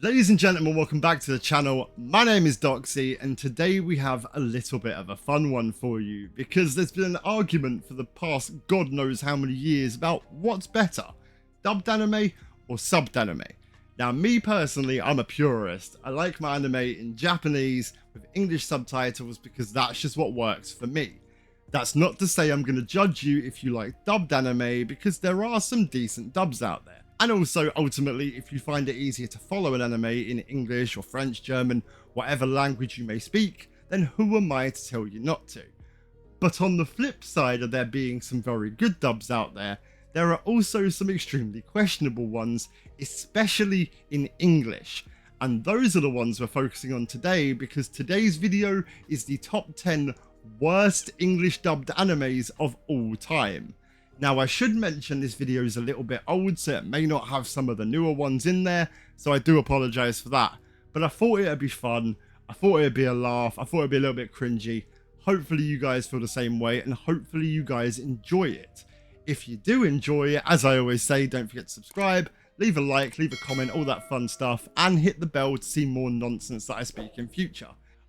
Ladies and gentlemen, welcome back to the channel. My name is Doxy, and today we have a little bit of a fun one for you because there's been an argument for the past God knows how many years about what's better, dubbed anime or subbed anime. Now, me personally, I'm a purist. I like my anime in Japanese with English subtitles because that's just what works for me. That's not to say I'm going to judge you if you like dubbed anime, because there are some decent dubs out there. And also, ultimately, if you find it easier to follow an anime in English or French, German, whatever language you may speak, then who am I to tell you not to? But on the flip side of there being some very good dubs out there, there are also some extremely questionable ones, especially in English. And those are the ones we're focusing on today, because today's video is the top 10 worst English dubbed animes of all time. Now, I should mention this video is a little bit old, so it may not have some of the newer ones in there, so I do apologise for that. But I thought it would be fun, I thought it would be a laugh, I thought it would be a little bit cringy. Hopefully you guys feel the same way, and hopefully you guys enjoy it. If you do enjoy it, as I always say, don't forget to subscribe, leave a like, leave a comment, all that fun stuff, and hit the bell to see more nonsense that I speak in future.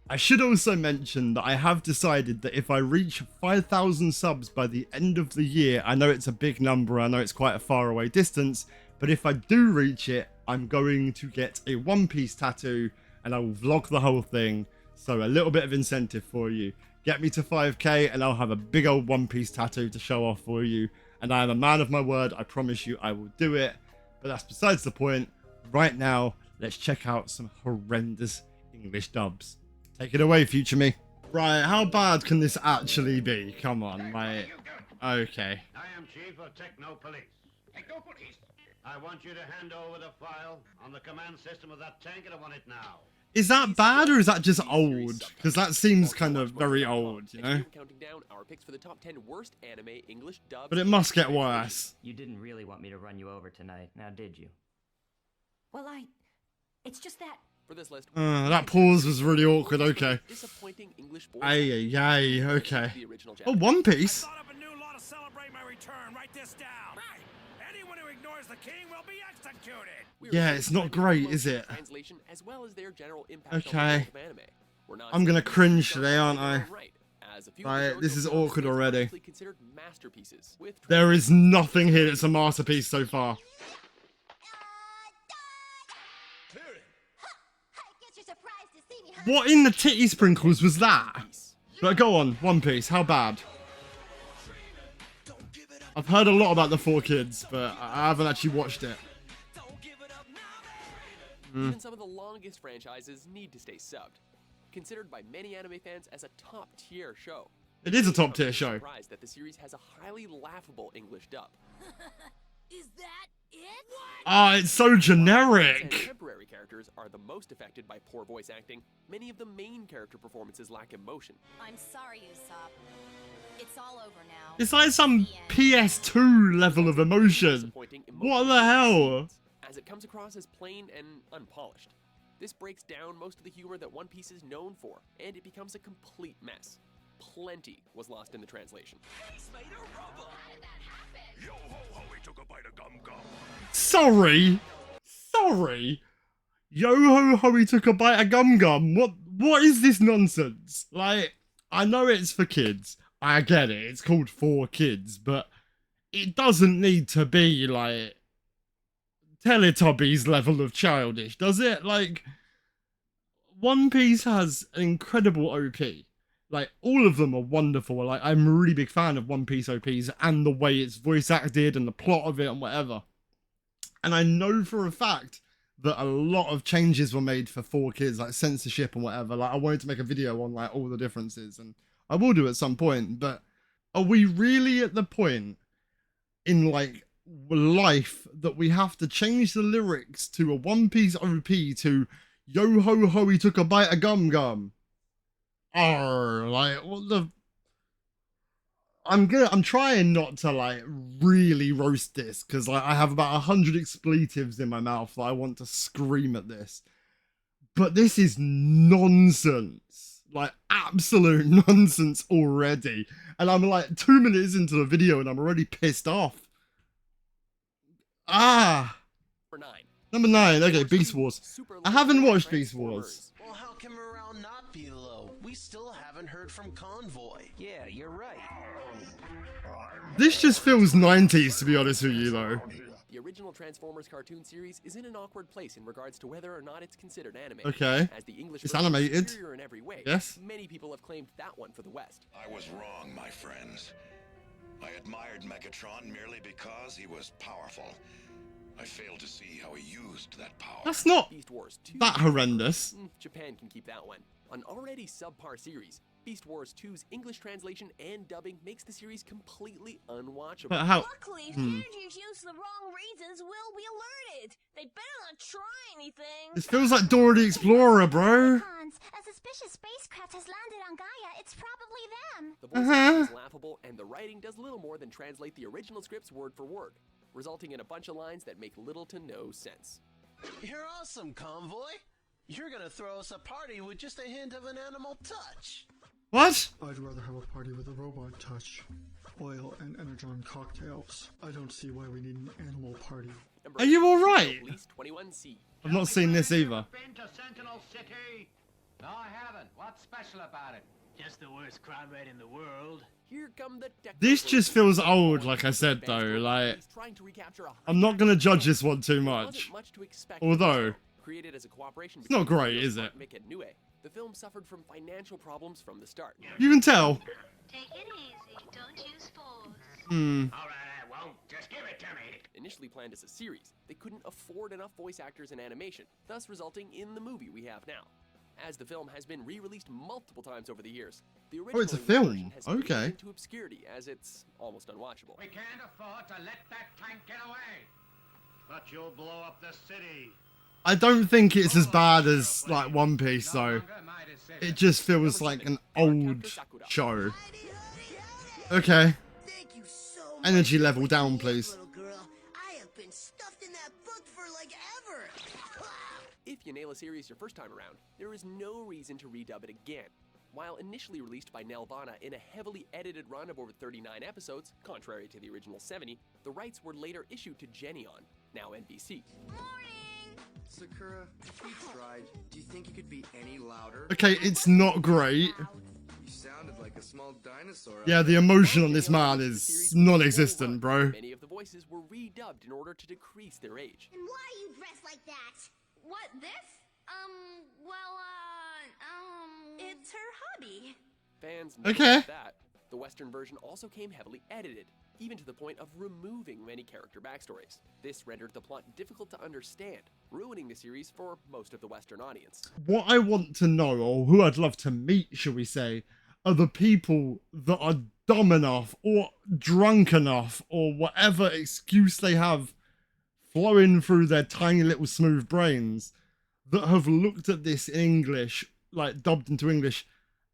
I should also mention that I have decided that if I reach 5,000 subs by the end of the year, I know it's a big number, I know it's quite a far away distance, but if I do reach it, I'm going to get a One Piece tattoo and I will vlog the whole thing. So a little bit of incentive for you. Get me to 5k and I'll have a big old One Piece tattoo to show off for you. And I am a man of my word, I promise you I will do it. But that's besides the point. Right now, let's check out some horrendous English dubs. Take it away, future me. Right, how bad can this actually be? Come on, mate. Okay. I am Chief of Techno Police. Techno Police? I want you to hand over the file on the command system of that tank, and I want it now. Is that bad, or is that just old? Because that seems kind of very old, you know? Counting down our picks for the top 10 worst anime English dubs. But it must get worse. You didn't really want me to run you over tonight, now did you? Well, it's just that... For this list, that pause was really awkward, okay. Disappointing English voice Ay, okay. the original Oh, One Piece? Thought up a new law to celebrate my return. Write this down. Right. Anyone who ignores the king will be executed. Yeah, it's not great, is it? Translation as well as their general impact Okay. on the world of anime. We're not I'm gonna saying cringe these today, aren't I? are right, as a few Right, of the this is JoJo awkward films are already. actually considered masterpieces with There is nothing here that's a masterpiece so far. What in the titty sprinkles was that? But go on, One Piece, how bad? I've heard a lot about the 4Kids, but I haven't actually watched it. Even some of the longest franchises need to stay subbed. Considered by many anime fans as a top-tier show. It is a top tier I'm show. surprised that the series has a highly laughable English dub. Is that it? Ah, it's so generic. Contemporary characters are the most affected by poor voice acting. Many of the main character performances lack emotion. I'm sorry, Usopp. It's all over now. It's like some PS2 level of emotion. Disappointing What emotional the hell? scenes, as it comes across as plain and unpolished. This breaks down most of the humor that One Piece is known for, and it becomes a complete mess. Plenty was lost in the translation. Sorry? Yo ho ho, he took a bite of gum gum. What is this nonsense? Like, I know it's for kids. I get it. It's called 4Kids, but it doesn't need to be like Teletubbies level of childish, does it? Like, One Piece has an incredible OP. Like, all of them are wonderful. Like, I'm a really big fan of One Piece OPs and the way it's voice acted and the plot of it and whatever. And I know for a fact that a lot of changes were made for 4Kids, like censorship and whatever. Like, I wanted to make a video on like all the differences, and I will do at some point. But are we really at the point in like life that we have to change the lyrics to a One Piece OP to yo ho ho, he took a bite of gum gum? Oh, like, what the... I'm trying not to like really roast this, because like I have about 100 expletives in my mouth that I want to scream at this. But this is nonsense. Like, absolute nonsense already. And I'm like 2 minutes into the video and I'm already pissed off. Ah! Number 9. Number 9. Okay, Beast Wars. Super I haven't legendary watched Beast Wars. Well, how can morale not be low? We still haven't heard from Convoy. Yeah, you're right. This just feels 90s, to be honest with you, though. The original Transformers cartoon series is in an awkward place in regards to whether or not it's considered anime. Okay. As the English It's version is animated. superior in every way. Yes. Many people have claimed that one for the West. I was wrong, my friends. I admired Megatron merely because he was powerful. I failed to see how he used that power. That's not Beast Wars 2. that horrendous. Japan can keep that one. An already subpar series, Beast Wars 2's English translation and dubbing makes the series completely unwatchable. But how? Luckily, if teenagers use the wrong reasons, we'll be alerted. They better not try anything. This feels like Dora the Explorer, bro. Cons, a suspicious spacecraft has landed on Gaia. It's probably them. The voice acting is laughable, and the writing does little more than translate the original scripts word for word, resulting in a bunch of lines that make little to no sense. You're awesome, Convoy. You're gonna throw us a party with just a hint of an animal touch. What? I'd rather have a party with a robot touch. Oil and energon cocktails. I don't see why we need an animal party. Number Are you 8, alright? Techno Police 21C. I've not seen this either. Been to Sentinel City? No, I haven't. What's special about it? Just the worst crime rate in the world. Here come the Techno This Police. just feels old, like I said, though. Like, Trying to recapture a I'm not gonna judge this one too There much. wasn't much to expect Although, from this film. Created as a cooperation not between great, studios is it? Mick and Nue, the film suffered from financial problems from the start. you can tell. Take it easy. Don't use force. All right, I won't. Just give it to me. Initially planned as a series, they couldn't afford enough voice actors and animation, thus resulting in the movie we have now. As the film has been re-released multiple times over the years, the original it's a English film. version has faded Okay. into obscurity as it's almost unwatchable. We can't afford to let that tank get away. But you'll blow up the city. I don't think it's as bad as, like, One Piece, though. It just feels like an old show. Okay. Thank you so much. Energy level down, please. Little girl, I have been stuffed in that book for like ever. If you nail a series your first time around, there is no reason to redub it again. While initially released by Nelvana in a heavily edited run of over 39 episodes, contrary to the original 70, the rights were later issued to Genion, now NBC. Sakura, you tried. Do you think you could be any louder? Okay, it's not great. You sounded like a small dinosaur. Yeah, the emotion on this man is non-existent, bro. Many of the voices were redubbed in order to decrease their age. And why are you dressed like that? What, this? It's her hobby. Fans know Okay. that. The Western version also came heavily edited, even to the point of removing many character backstories. This rendered the plot difficult to understand, ruining the series for most of the Western audience. What I want to know, or who I'd love to meet, shall we say, are the people that are dumb enough, or drunk enough, or whatever excuse they have flowing through their tiny little smooth brains, that have looked at this in English, like dubbed into English,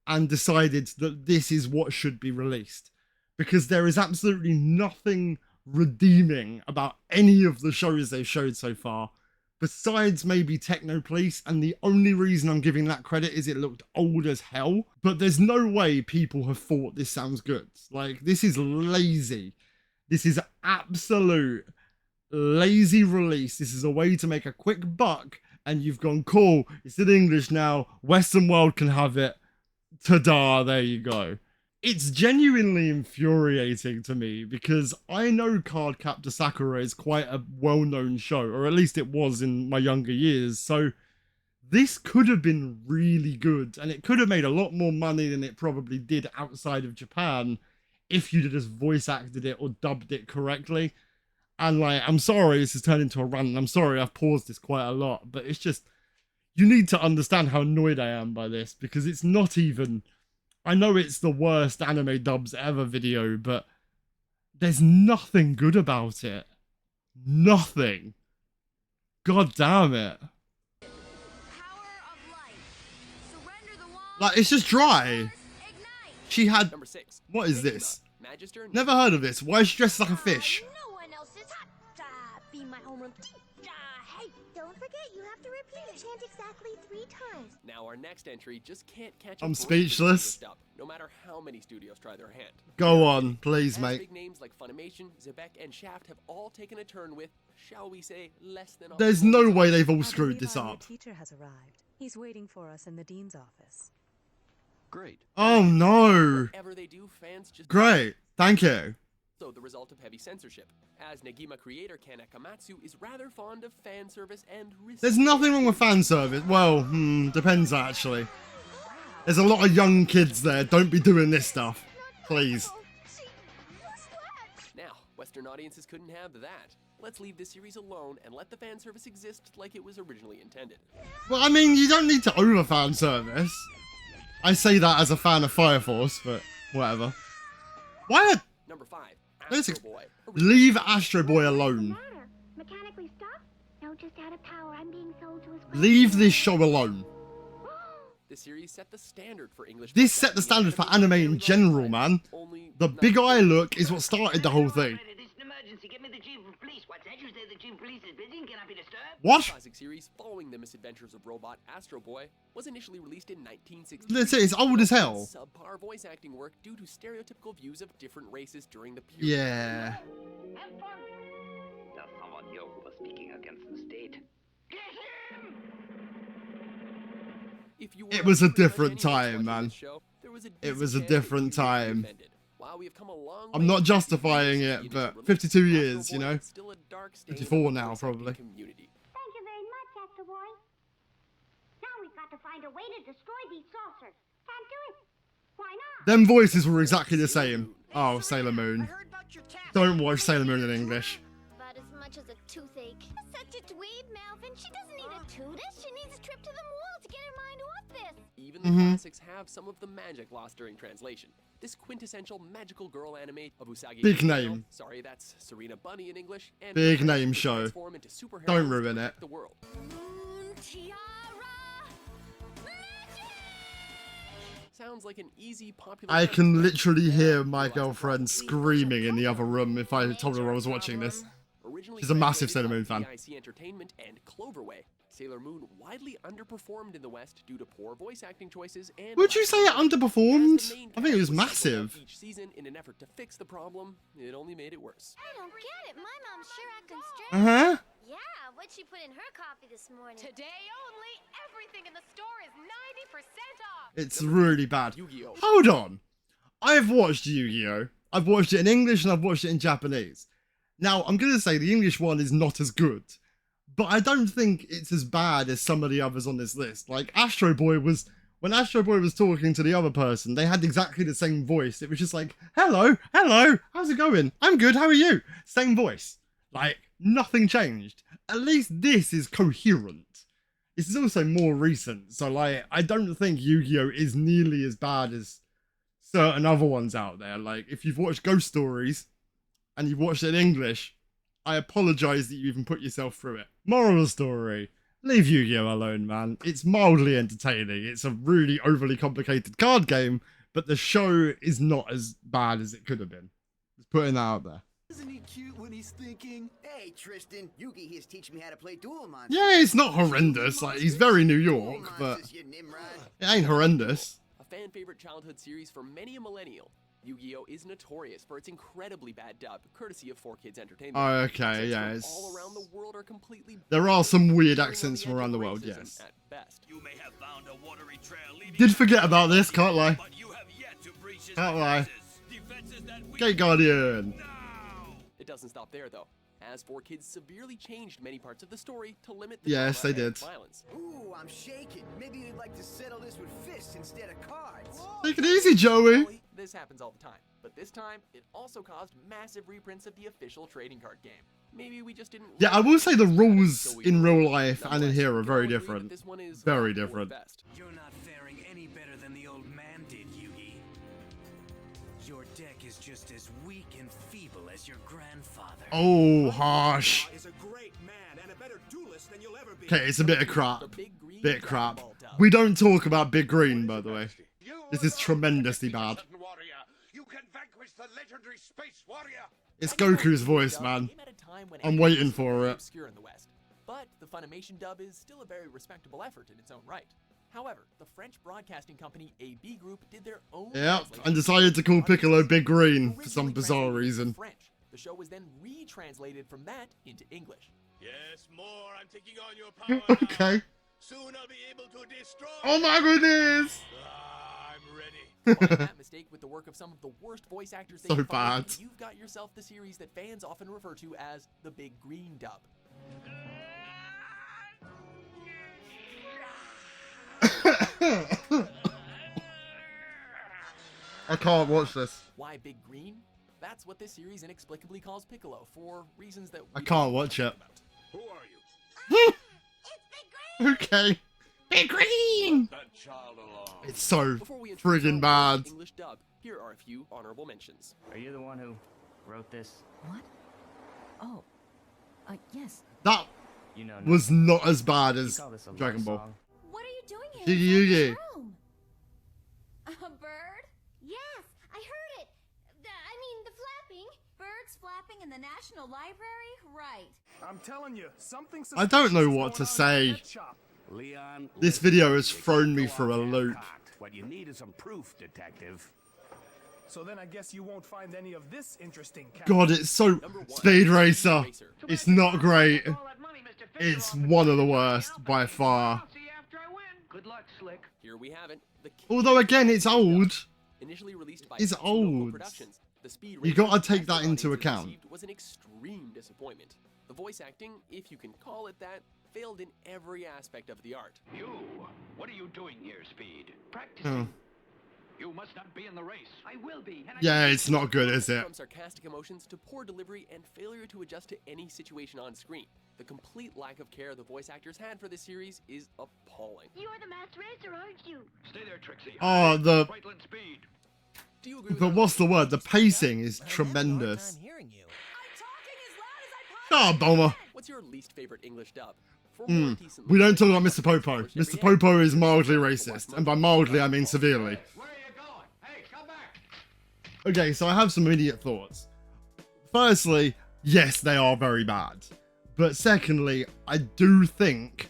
and decided that this is what should be released. Because there is absolutely nothing redeeming about any of the shows they've showed so far, besides maybe Techno Police, and the only reason I'm giving that credit is it looked old as hell. But there's no way people have thought this sounds good. Like, this is lazy. This is absolute lazy release. This is a way to make a quick buck, and you've gone, cool, it's in English now, Western world can have it. Ta-da, there you go. It's genuinely infuriating to me because I know Cardcaptor Sakura is quite a well-known show, or at least it was in my younger years, so this could have been really good, and it could have made a lot more money than it probably did outside of Japan if you'd have just voice acted it or dubbed it correctly. And like, I'm sorry this has turned into a rant, and I'm sorry I've paused this quite a lot, but it's just, you need to understand how annoyed I am by this, because it's not even, I know it's the worst anime dubs ever video, but there's nothing good about it. Nothing. God damn it. Power of light. Surrender the wall. Like, it's just dry. Ignite. She had, Number 6. what is Enigma, this? Magister Never heard of this. Why is she dressed like a fish? No one else is hot. Be my homeroom. Hey, don't forget you have to repeat the chant exactly 3 times. Now our next entry just can't catch I'm up to speechless. the dub, no matter how many studios try their hand. Go on, please, As mate. big names like Funimation, Zebek, and Shaft have all taken a turn with shall we say, less than There's no way they've all screwed this up. Teacher has arrived. He's waiting for us in the dean's office. Great. Oh no. Whatever they do, fans just Great. Thank you. So the result of heavy censorship, as Negima creator Ken Akamatsu is rather fond of fan service and risk. There's nothing wrong with fan service. Well, depends actually. There's a lot of young kids there. Don't be doing this stuff. Please. Now, Western audiences couldn't have that. Let's leave this series alone and let the fan service exist like it was originally intended. Well, I mean, you don't need to over fan service. I say that as a fan of Fire Force, but whatever. Why? Number 5, Let's Astro Boy. leave Astro Boy alone. Mechanically stuck? No, just out of power. I'm being sold to a Leave this show alone. This series set the standard for English. This set the standard for anime in general, man. The big eye look is what started the whole thing. What? Classic series following the misadventures of robot Astro Boy was initially released in 1960. Let's say it's old as hell. Subpar voice acting work due to stereotypical views of different races during the period. Yeah. There's someone here who was speaking against the state. If you It was a different time, man. It was a different time. While we have come a long I'm way not since justifying the it, initial but release, 52 Astro years, you Boy know? is still a dark stain of 54 the now, voice probably. acting community. Thank you very much, Astro Boy. Now we've got to find a way to destroy these saucers. Can't do it. Why not? Them voices were exactly the same. Oh, Sailor Moon. Don't watch Sailor Moon in English. About as much as a toothache. Such a dweeb, Melvin. She doesn't need a toothbrush. She needs a trip to the mall to get her mind off this. Even the classics have some of the magic lost during translation. This quintessential magical girl anime of Usagi. Big name. Sorry, that's Serena Bunny in English. And Big name show. transform into superheroes Don't to ruin protect it. The world. Sounds like an easy, popular. I can literally hear my girlfriend screaming in the other room if I told her I was watching this. She's a massive Sailor Moon fan. DIC Entertainment and Cloverway. Sailor Moon widely underperformed in the West due to poor voice acting choices and. Would you say it underperformed? I think it was massive. Each season, in an effort to fix the problem, it only made it worse. I don't get it. My mom's sure acting straight. Uh-huh. Yeah, what'd she put in her coffee this morning? Today only, everything in the store is 90% off. It's really bad. Yu-Gi-Oh. Hold on. I've watched Yu-Gi-Oh! I've watched it in English and I've watched it in Japanese. Now, I'm going to say the English one is not as good. But I don't think it's as bad as some of the others on this list. Like, Astro Boy was... When Astro Boy was talking to the other person, they had exactly the same voice. It was just like, hello, how's it going? I'm good, how are you? Same voice. Like, nothing changed. At least this is coherent. This is also more recent, so like, I don't think Yu-Gi-Oh! Is nearly as bad as certain other ones out there. Like, if you've watched Ghost Stories, and you've watched it in English, I apologise that you even put yourself through it. Moral of the story, leave Yu-Gi-Oh! Alone, man. It's mildly entertaining. It's a really overly complicated card game, but the show is not as bad as it could have been. Just putting that out there. Isn't he cute when he's thinking? Hey, Tristan, Yugi here's teaching me how to play Duel Monsters. Yeah, it's not horrendous. Like, he's very New York, but it ain't horrendous. A fan favorite childhood series for many a millennial, Yu-Gi-Oh! Is notorious for its incredibly bad dub, courtesy of 4Kids Entertainment. Oh, okay, yeah. It's all around the world are completely. There are some weird accents from around the world, racism yes. At best. You may have found a watery trail leading Did forget about this, can't lie. but you have yet to breach his Can't lie. defenses that we Gate Guardian. It doesn't stop there, though, as 4Kids severely changed many parts of the story to limit the Yes, drama they and did. violence. Ooh, I'm shaking. Maybe you'd like to settle this with fists instead of cards. Take it easy, Joey. This happens all the time, but this time it also caused massive reprints of the official trading card game. Maybe we just didn't. Yeah, I will say the rules So we in were- real life and in Nonetheless, here are we can very all agree that different. this one is Very not the different. best. You're not faring any better than the old man did, Yugi. Your deck is just as weak and feeble as your grandfather. Oh, harsh. Is a great man and a better duelist than you'll ever be. Okay, it's a bit of crap. Bit crap. We don't talk about Big Green, by the way. This is tremendously bad. You can vanquish the legendary space warrior. It's Goku's voice, man. I'm waiting for it. Obscure in the West, but the Funimation dub is still a very respectable effort in its own right. However, the French broadcasting company AB Group did their own Yep, translation. and decided to call Piccolo Big Green for some bizarre reason. French, The show was then retranslated from that into English. Yes, more. I'm taking on your power. Okay. Soon I'll be able to destroy. Oh my goodness! I'm ready. Combine that mistake with the work of some of the worst voice actors they So can find, bad. you've got yourself the series that fans often refer to as the Big Green Dub. I can't watch this. Why Big Green? That's what this series inexplicably calls Piccolo, for reasons that I we can't watch it. Who are you? Okay. Big Green! That child alone. It's so Before we introduce friggin' our bad. English dub, here are a few honorable mentions. Are you the one who wrote this? What? Oh. Yes. That You know was not as bad You as call this a love Dragon Ball. song? What are you doing here? Yugi inside Yugi. this room? A bird? Yes, I heard it. I mean, the flapping. Birds flapping in the National Library? Right. I'm telling you, something. I don't know what to say. Leon, This video has thrown me for a loop. what you need is some proof, detective. So then I guess you won't find any of this interesting. God, it's so... Speed Racer. It's not great. It's one of the worst by far. Good luck, Slick. Here we have it. The Although again, it's old. Initially released by It's Astro old. Productions, the Speed You Racer gotta take that that into audiences account. received was an extreme disappointment. The voice acting, if you can call it that, failed in every aspect of the art. You, what are you doing here, Speed? Practicing. Oh. You must not be in the race. I will be. And Yeah, it's not good, is it? From sarcastic emotions to poor delivery and failure to adjust to any situation on screen, the complete lack of care the voice actors had for this series is appalling. You're the masked racer, aren't you? Stay there, Trixie. Oh, the... Brightland Speed. Do you agree with But that? what's the word? The pacing is tremendous. Ah, Bomber. What's your least favorite English dub? For Mm. more decent We don't talk looking about Mr. Popo. Mr. Popo is mildly racist. And by mildly, I mean severely. Where are you going? Hey, come back. Okay, so I have some immediate thoughts. Firstly, yes, they are very bad. But secondly, I do think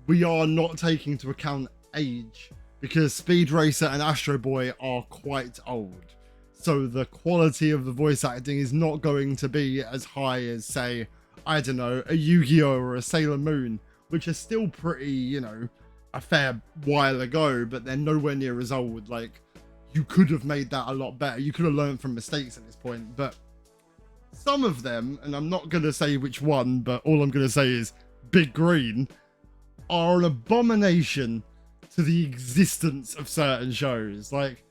we are not taking into account age, because Speed Racer and Astro Boy are quite old. So the quality of the voice acting is not going to be as high as, say, I don't know, a Yu-Gi-Oh! Or a Sailor Moon, which are still pretty, you know, a fair while ago, but they're nowhere near as old. Like, you could have made that a lot better. You could have learned from mistakes at this point, but some of them, and I'm not going to say which one, but all I'm going to say is Big Green, are an abomination to the existence of certain shows. Like,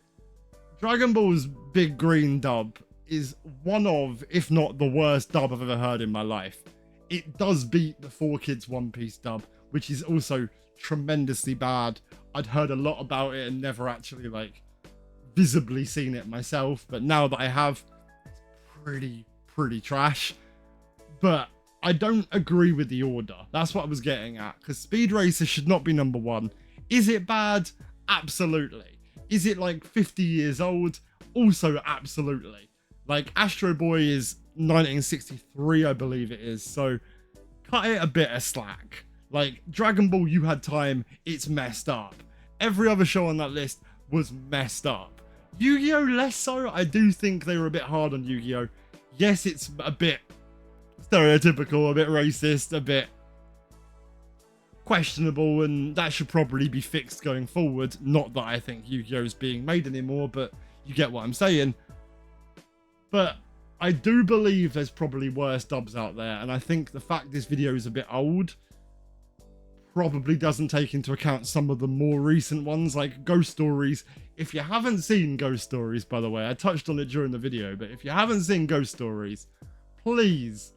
Dragon Ball's Big Green dub is one of, if not the worst dub I've ever heard in my life. It does beat the 4Kids One Piece dub, which is also tremendously bad. I'd heard a lot about it and never actually, like, visibly seen it myself, but now that I have, it's pretty trash. But I don't agree with the order. That's what I was getting at, because Speed Racer should not be number one. Is it bad? Absolutely. Is it like 50 years old? Also absolutely. Like, Astro Boy is 1963, I believe it is, so cut it a bit of slack. Like, Dragon Ball, you had time, it's messed up. Every other show on that list was messed up. Yu-Gi-Oh! Less so. I do think they were a bit hard on Yu-Gi-Oh! Yes, it's a bit stereotypical, a bit racist, a bit questionable, and that should probably be fixed going forward. Not that I think Yu-Gi-Oh! Is being made anymore, but you get what I'm saying. But I do believe there's probably worse dubs out there, and I think the fact this video is a bit old probably doesn't take into account some of the more recent ones, like Ghost Stories. If you haven't seen Ghost Stories, by the way, I touched on it during the video, but if you haven't seen Ghost Stories, please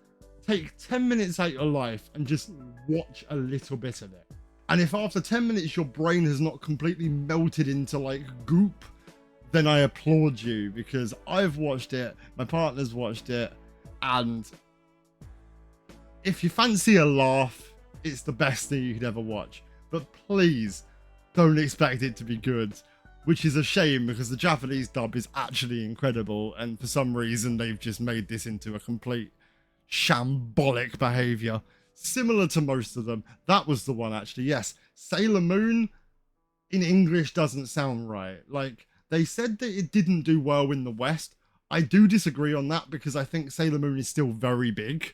take 10 minutes out of your life and just watch a little bit of it. And if after 10 minutes your brain has not completely melted into like goop, then I applaud you, because I've watched it, my partner's watched it, and if you fancy a laugh, it's the best thing you could ever watch. But please don't expect it to be good, which is a shame, because the Japanese dub is actually incredible, and for some reason they've just made this into a complete shambolic behavior, similar to most of them. That was the one, actually. Yes, Sailor Moon in English doesn't sound right. Like, they said that it didn't do well in the West. I do disagree on that because I think Sailor Moon is still very big,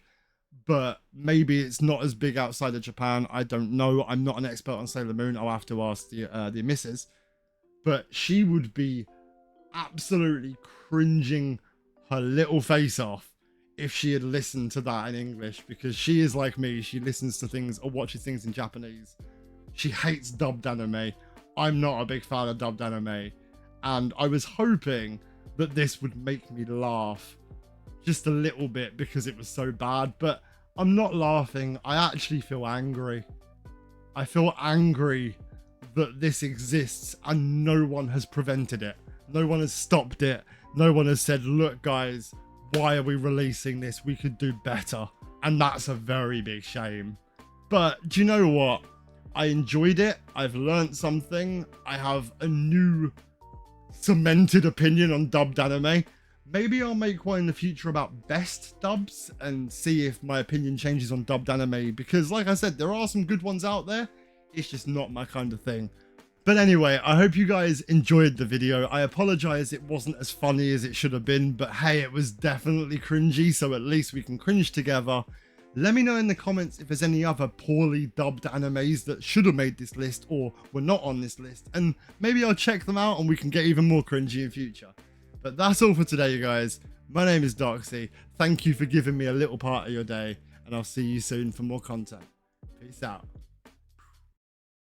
but maybe it's not as big outside of Japan. I don't know. I'm not an expert on Sailor Moon. I'll have to ask the missus. But she would be absolutely cringing her little face off if she had listened to that in English, because she is like me. She listens to things or watches things in Japanese. She hates dubbed anime. I'm not a big fan of dubbed anime, and I was hoping that this would make me laugh just a little bit because it was so bad, but I'm not laughing. I actually feel angry. I feel angry that this exists and no one has prevented it. No one has stopped it. No one has said, look guys, why are we releasing this? We could do better. And that's a very big shame. But do you know what? I enjoyed it. I've learned something. I have a new cemented opinion on dubbed anime. Maybe I'll make one in the future about best dubs and see if my opinion changes on dubbed anime, because like I said, there are some good ones out there. It's just not my kind of thing. But anyway, I hope you guys enjoyed the video. I apologize it wasn't as funny as it should have been, but hey, it was definitely cringy, so at least we can cringe together. Let me know in the comments if there's any other poorly dubbed animes that should have made this list or were not on this list, and maybe I'll check them out and we can get even more cringy in future. But that's all for today, you guys. My name is Doxy. Thank you for giving me a little part of your day, and I'll see you soon for more content. Peace out.